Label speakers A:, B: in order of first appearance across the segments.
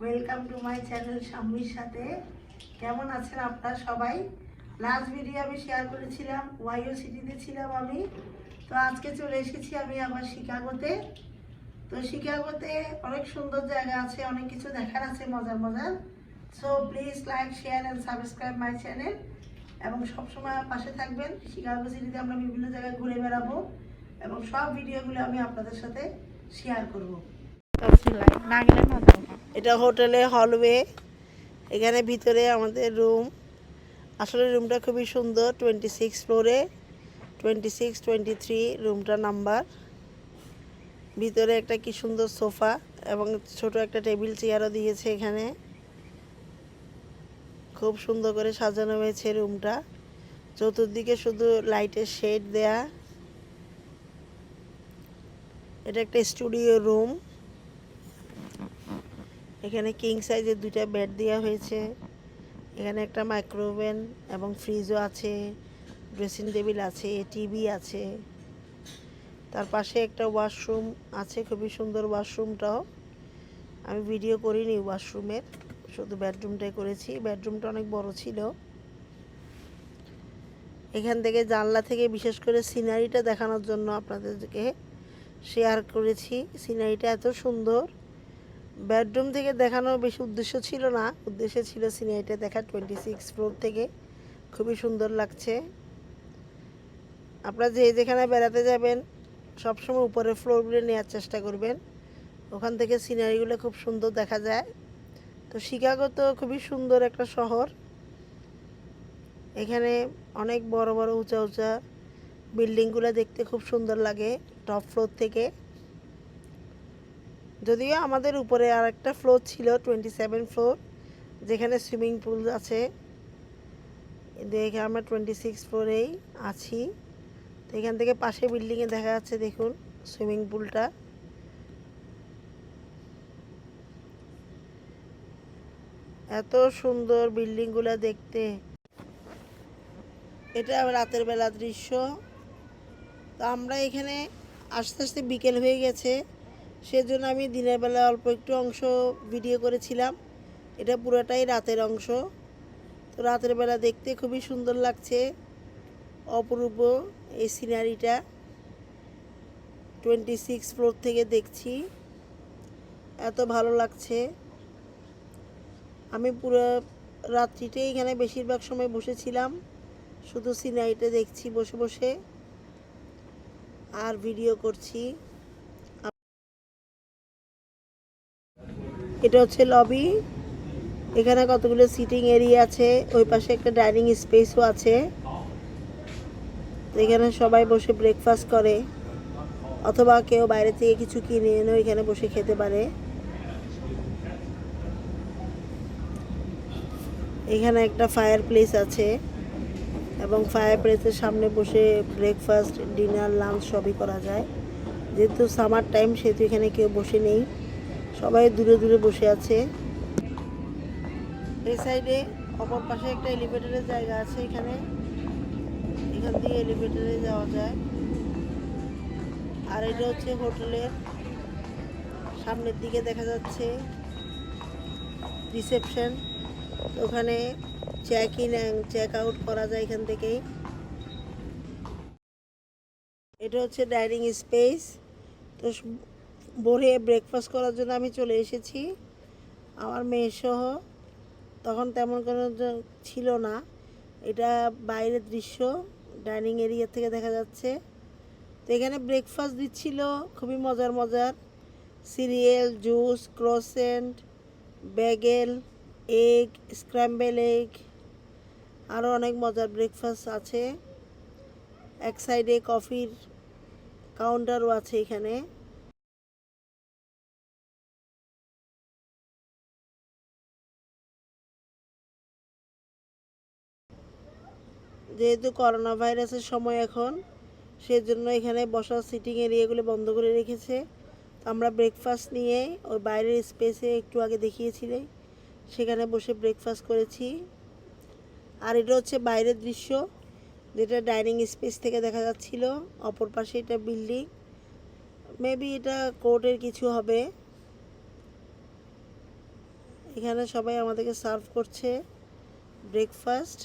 A: Welcome to my channel শাম্মীর সাথে। কেমন আছেন আপনারা সবাই? লাস্ট ভিডিও আমি শেয়ার করেছিলাম ওয়াইও সিটিতে ছিলাম আমি। তো আজকে চলে এসেছি আমি আমার শিকাগোতে। তো শিকাগোতে অনেক সুন্দর জায়গা আছে, অনেক কিছু দেখার আছে, মজার মজার। So please like, share and subscribe my channel এবং সবসময় পাশে থাকবেন। শিকাগো সিটিতে আমরা বিভিন্ন জায়গায় ঘুরে বেড়াবো এবং সব ভিডিওগুলো আমি আপনাদের সাথে শেয়ার করবো। এটা হোটেলে হলওয়ে, এখানে ভিতরে আমাদের রুম। আসলে রুমটা খুবই সুন্দর, 26 ফ্লোরে, 26, 23 রুমটা নাম্বার। ভিতরে একটা কি সুন্দর সোফা এবং ছোট একটা টেবিল চেয়ারও দিয়েছে এখানে। খুব সুন্দর করে সাজানো হয়েছে রুমটা, চতুর্দিকে শুধু লাইটের শেড দেয়া। এটা একটা স্টুডিও রুম। এখানে কিং সাইজের 2টা বেড দেওয়া হয়েছে। এখানে একটা মাইক্রোওভেন এবং ফ্রিজও আছে, ড্রেসিং টেবিল আছে, টিভি আছে। তার পাশে একটা ওয়াশরুম আছে, খুবই সুন্দর ওয়াশরুমটাও। আমি ভিডিও করিনি ওয়াশরুমের, শুধু বেডরুমটাই করেছি। বেডরুমটা অনেক বড় ছিল। এখান থেকে জানলা থেকে বিশেষ করে সিনারিটা দেখানোর জন্য আপনাদেরকে শেয়ার করেছি। সিনারিটা এত সুন্দর, বেডরুম থেকে দেখানোর বেশি উদ্দেশ্য ছিল না, উদ্দেশ্য ছিল সিনারিটা দেখা। 26 ফ্লোর থেকে খুবই সুন্দর লাগছে। আপনারা যেখানে বেড়াতে যাবেন সবসময় উপরের ফ্লোরগুলো নেওয়ার চেষ্টা করবেন, ওখান থেকে সিনারিগুলো খুব সুন্দর দেখা যায়। তো শিকাগো তো খুবই সুন্দর একটা শহর। এখানে অনেক বড় বড় উঁচা উঁচা বিল্ডিংগুলো দেখতে খুব সুন্দর লাগে টপ ফ্লোর থেকে। যদিও আমাদের উপরে আর একটা ফ্লোর ছিল, 27 ফ্লোর, যেখানে সুইমিং পুল আছে। দেখে আমরা 26 ফ্লোরেই আছি। তো এখান থেকে পাশে বিল্ডিংয়ে দেখা যাচ্ছে, দেখুন সুইমিং পুলটা। এত সুন্দর বিল্ডিংগুলো দেখতে। এটা রাতের বেলা দৃশ্য। তো আমরা এখানে আস্তে আস্তে বিকেল হয়ে গেছে, সেজন্য আমি দিনের বেলা অল্প একটু অংশ ভিডিও করেছিলাম। এটা পুরোটাই রাতের অংশ। তো রাতের বেলা দেখতে খুবই সুন্দর লাগছে, অপরূপ এই সিনারিটা। 26 ফ্লোর থেকে দেখছি, এত ভালো লাগছে। আমি পুরো রাত্রিটাই এখানে বেশিরভাগ সময় বসেছিলাম, শুধু সিনারিটা দেখছি বসে বসে আর ভিডিও করছি। এটা হচ্ছে লবি। এখানে কতগুলো সিটিং এরিয়া আছে, ওই পাশে একটা ডাইনিং স্পেসও আছে। এখানে সবাই বসে ব্রেকফাস্ট করে অথবা কেউ বাইরে থেকে কিছু কিনে এনেও এখানে বসে খেতে পারে। এখানে একটা ফায়ার প্লেস আছে এবং ফায়ার প্লেসের সামনে বসে ব্রেকফাস্ট, ডিনার, লাঞ্চ সবই করা যায়। যেহেতু সামার টাইম সেহেতু এখানে কেউ বসে নেই, সবাই দূরে দূরে বসে আছে। এই সাইডে অপর পাশে একটা এলিভেটরের জায়গা আছে, এখান দিয়ে এলিভেটরে যাওয়া যায়। আর এটা হচ্ছে হোটেলের সামনের দিকে দেখা যাচ্ছে রিসেপশন। ওখানে check in and check out করা যায় এখান থেকেই। এটা হচ্ছে ডাইনিং স্পেস। তো ভোরে ব্রেকফাস্ট করার জন্য আমি চলে এসেছি আমার মেয়ে সহ। তখন তেমন কোনো ছিল না। এটা বাইরের দৃশ্য, ডাইনিং এরিয়া থেকে দেখা যাচ্ছে। তো এখানে ব্রেকফাস্ট দিচ্ছিল খুবই মজার মজার, serial, juice, croissant, bagel, egg, scramble egg, আরও অনেক মজার ব্রেকফাস্ট আছে। এক সাইডে কফির কাউন্টারও আছে এখানে। যেহেতু করোনা ভাইরাসের সময় এখন, সেজন্য এখানে বসার সিটিং এরিয়াগুলো বন্ধ করে রেখেছে। আমরা ব্রেকফাস্ট নিয়ে ওই বাইরের স্পেসে একটু আগে দেখিয়েছিলে সেখানে বসে ব্রেকফাস্ট করেছি। আর এটা হচ্ছে বাইরের দৃশ্য, যেটা ডাইনিং স্পেস থেকে দেখা যাচ্ছিল। অপর পাশে এটা বিল্ডিং, মেবি এটা কোর্টের কিছু হবে। এখানে সবাই আমাদেরকে সার্ভ করছে ব্রেকফাস্ট।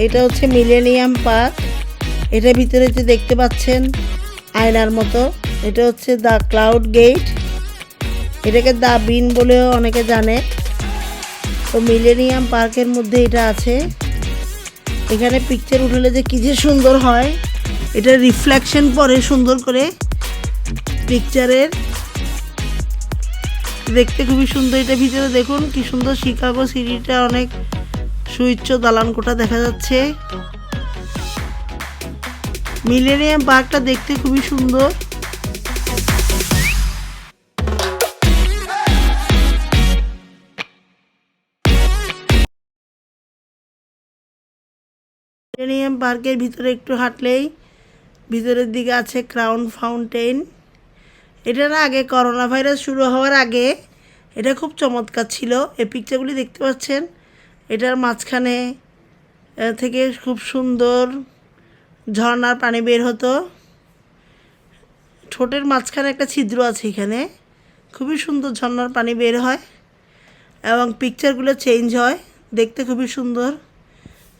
A: এটা হচ্ছে মিলেনিয়াম পার্ক। এটার ভিতরে যে দেখতে পাচ্ছেন আয়নার মতো, এটা হচ্ছে দ্য ক্লাউড গেট। এটাকে দ্য বিন বলেও অনেকে জানে। তো মিলেনিয়াম পার্কের মধ্যে এটা আছে। এখানে পিকচার উঠলে যে কী যে সুন্দর হয়, এটা রিফ্লেকশন পরে সুন্দর করে পিকচারের, দেখতে খুবই সুন্দর। এটা ভিতরে দেখুন কি সুন্দর শিকাগো সিটিটা, অনেক সুউচ্চ দালান কোঠা দেখা যাচ্ছে। মিলেনিয়াম পার্কটা দেখতে খুবই সুন্দর। মিলেনিয়াম পার্কের ভিতরে একটু হাঁটলেই ভিতরের দিকে আছে ক্রাউন ফাউন্টেন। এটা না আগে করোনা ভাইরাস শুরু হওয়ার আগে এটা খুব চমৎকার ছিল। এই পিকচারগুলি দেখতে পাচ্ছেন, এটার মাঝখানে থেকে খুব সুন্দর ঝর্ণার পানি বের হতো। ঠোঁটের মাঝখানে একটা ছিদ্র আছে, এখানে খুবই সুন্দর ঝর্ণার পানি বের হয় এবং পিকচারগুলো চেঞ্জ হয়, দেখতে খুবই সুন্দর।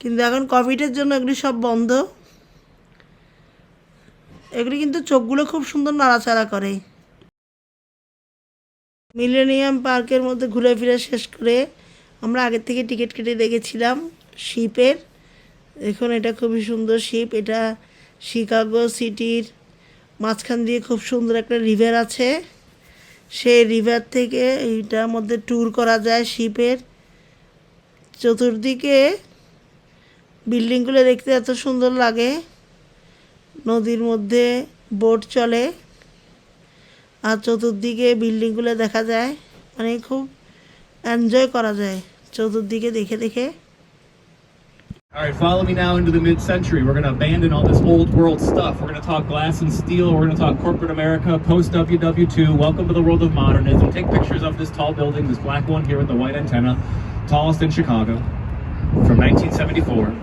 A: কিন্তু এখন কোভিডের জন্য এগুলি সব বন্ধ। এগুলি কিন্তু চোখগুলো খুব সুন্দর নাড়াচাড়া করে। মিলেনিয়াম পার্কের মধ্যে ঘুরে ফিরে শেষ করে আমরা আগের থেকে টিকিট কেটে রেখেছিলাম শিপের। দেখুন এটা খুবই সুন্দর শিপ। এটা শিকাগো সিটির মাঝখান দিয়ে খুব সুন্দর একটা রিভার আছে। সেই রিভার থেকে এইটার মধ্যে ট্যুর করা যায় শিপের। চতুর্দিকে বিল্ডিংগুলো দেখতে এত সুন্দর লাগে। নদীর মধ্যে বোট চলে আর চতুর্দিকে বিল্ডিংগুলো দেখা যায়, মানে খুব এনজয় করা যায় চতুর্দিকে দেখে দেখে।
B: All right, follow me now into the mid-century. We're going to abandon all this old world stuff. We're going to talk glass and steel. We're going to talk corporate America, post-WW2. Welcome to the world of modernism. Take pictures of this tall building, this black one here with the white antenna, tallest in Chicago, from 1974.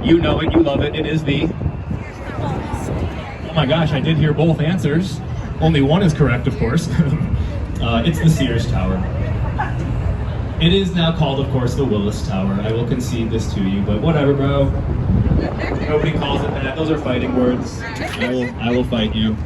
B: You know it, you love it. It is the... Oh my gosh, I did hear both answers. Only one is correct, of course. It's the Sears Tower. It is now called, of course, the Willis Tower. I will concede this to you, but whatever, bro. Nobody calls it that. Those are fighting words. I will fight you.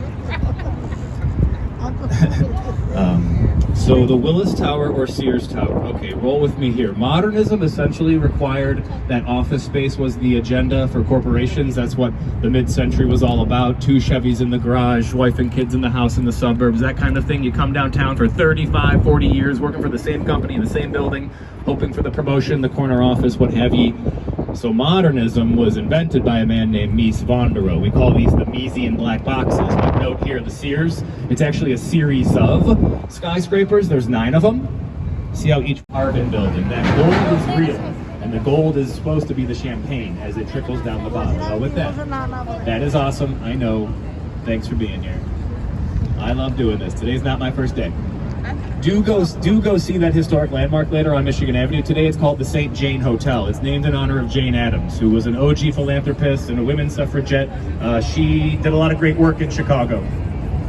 B: So the Willis Tower or Sears Tower. Okay, roll with me here. Modernism essentially required that office space was the agenda for corporations. That's what the mid-century was all about. 2 Chevys in the garage, wife and kids in the house in the suburbs, that kind of thing. You come downtown for 35, 40 years, working for the same company in the same building, hoping for the promotion, the corner office, what have you. So modernism was invented by a man named Mies van der Rohe. We call these the Miesian black boxes, but note here the Sears. It's actually a series of skyscrapers. There's 9 of them. See how each carbon building, that gold is real, and the gold is supposed to be the champagne as it trickles down the bottom. So with that, that is awesome. I know. Thanks for being here. I love doing this. Today's not my first day. Do go see that historic landmark later on Michigan Avenue. Today it's called the St. Jane Hotel. It's named in honor of Jane Addams, who was an OG philanthropist and a women's suffragette. She did a lot of great work in Chicago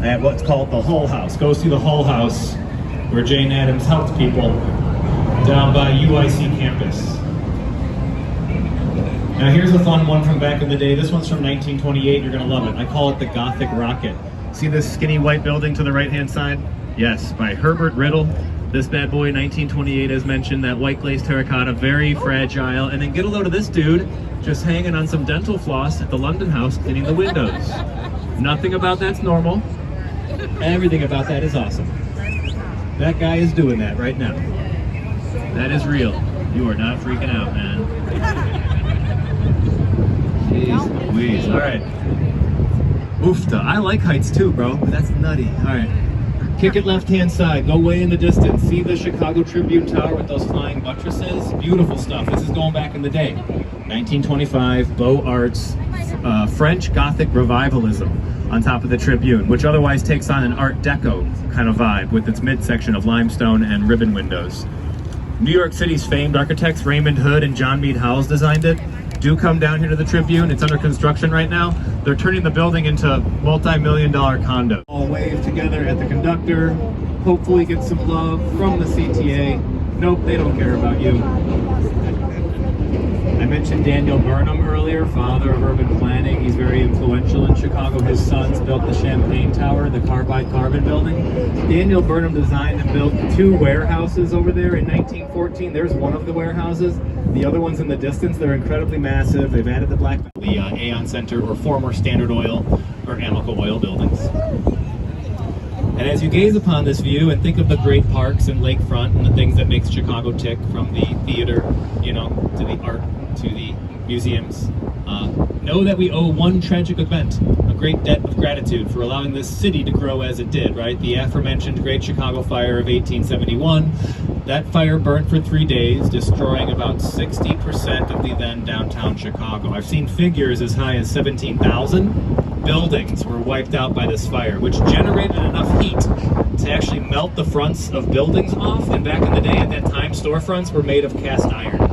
B: at what's called the Hull House. Go see the Hull House, where Jane Addams helped people down by UIC campus. Now here's a fun one from back in the day. This one's from 1928. You're gonna love it. I call it the Gothic Rocket. See this skinny white building to the right-hand side? Yes, by Herbert Riddle. This bad boy, 1928, as mentioned, that white glazed terracotta, very fragile. And then get a load of this dude just hanging on some dental floss at the London House cleaning the windows. Nothing about that's normal. Everything about that is awesome. That guy is doing that right now. That is real. You are not freaking out, man. Jeez Louise. All right. Oofta. I like heights too, bro. That's nutty. All right. Kick it left-hand side, go way in the distance. See the Chicago Tribune Tower with those flying buttresses? Beautiful stuff. This is going back in the day. 1925, Beaux Arts, French Gothic revivalism on top of the Tribune, which otherwise takes on an Art Deco kind of vibe with its midsection of limestone and ribbon windows. New York City's famed architects Raymond Hood and John Mead Howells designed it. Do come down here to the Tribune. It's under construction right now. They're turning the building into multi-million-dollar condo. All wave together at the conductor. Hopefully get some love from the CTA. Nope, they don't care about you. I mentioned Daniel Burnham earlier, father of urban planning. He's very influential in Chicago. His sons built the Champagne Tower, the Carbide Carbon building. Daniel Burnham designed and built 2 warehouses over there in 1914. There's one of the warehouses. The other one's in the distance. They're incredibly massive. They've added the Aon Center or former Standard Oil or Amoco Oil buildings. And as you gaze upon this view and think of the great parks and lakefront and the things that makes Chicago tick, from the theater, you know, to the art, to the museums, know that we owe one tragic event a great debt of gratitude for allowing this city to grow as it did, right? The aforementioned Great Chicago Fire of 1871. That fire burnt for 3 days, destroying about 60% of the then downtown Chicago. I've seen figures as high as 17,000 buildings were wiped out by this fire, which generated enough heat to actually melt the fronts of buildings off. And back in the day, at that time, storefronts were made of cast iron.